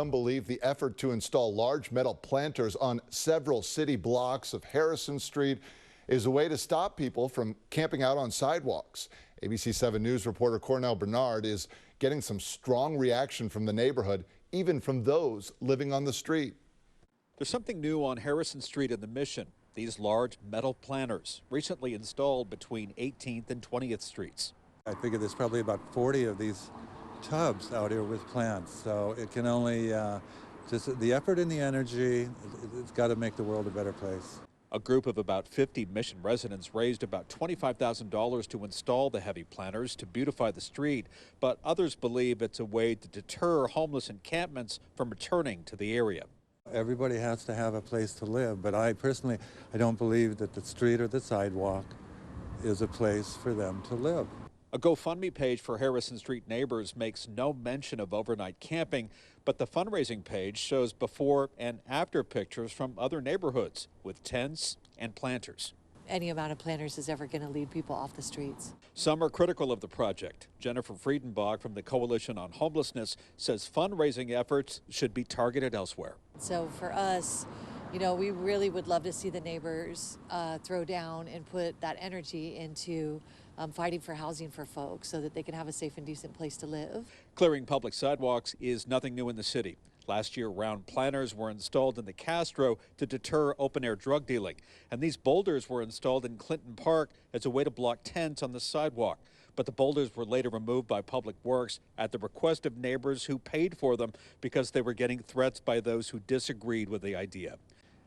Some believe the effort to install large metal planters on several city blocks of Harrison Street is a way to stop people from camping out on sidewalks. ABC 7 News reporter Cornell Bernard is getting some strong reaction from the neighborhood, even from those living on the street. There's something new on Harrison Street in the Mission. These large metal planters, recently installed between 18th and 20th Streets. I figure there's probably about 40 of these tubs out here with plants, so it can only, just the effort and the energy, it's got to make the world a better place. A group of about 50 Mission residents raised about $25,000 to install the heavy planters to beautify the street, but others believe it's a way to deter homeless encampments from returning to the area. Everybody has to have a place to live, but I personally, I don't believe that the street or the sidewalk is a place for them to live. A GoFundMe page for Harrison Street neighbors makes no mention of overnight camping, but the fundraising page shows before and after pictures from other neighborhoods with tents and planters. Any amount of planters is ever going to lead people off the streets. Some are critical of the project. Jennifer Friedenbach from the Coalition on Homelessness says fundraising efforts should be targeted elsewhere. So for us, you know, we really would love to see the neighbors throw down and put that energy into fighting for housing for folks so that they can have a safe and decent place to live. Clearing public sidewalks is nothing new in the city. Last year, round planters were installed in the Castro to deter open-air drug dealing. And these boulders were installed in Clinton Park as a way to block tents on the sidewalk. But the boulders were later removed by Public Works at the request of neighbors who paid for them because they were getting threats by those who disagreed with the idea.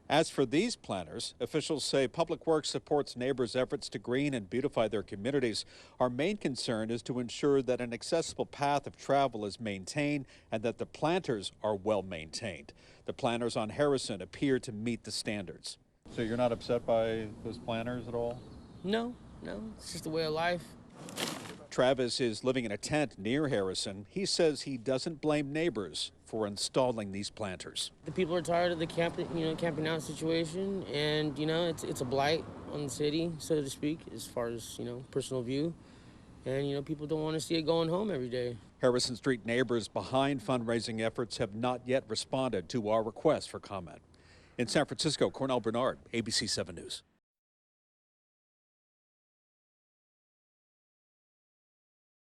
As for these planters, officials say Public Works supports neighbors' efforts to green and beautify their communities. Our main concern is to ensure that an accessible path of travel is maintained and that the planters are well maintained. The planters on Harrison appear to meet the standards. So you're not upset by those planters at all? No, it's just a way of life. Travis is living in a tent near Harrison. He says he doesn't blame neighbors for installing these planters. The people are tired of the camping out situation, and it's a blight on the city, so to speak, as far as personal view. And people don't want to see it going home every day. Harrison Street neighbors behind fundraising efforts have not yet responded to our request for comment. In San Francisco, Cornell Bernard, ABC 7 News.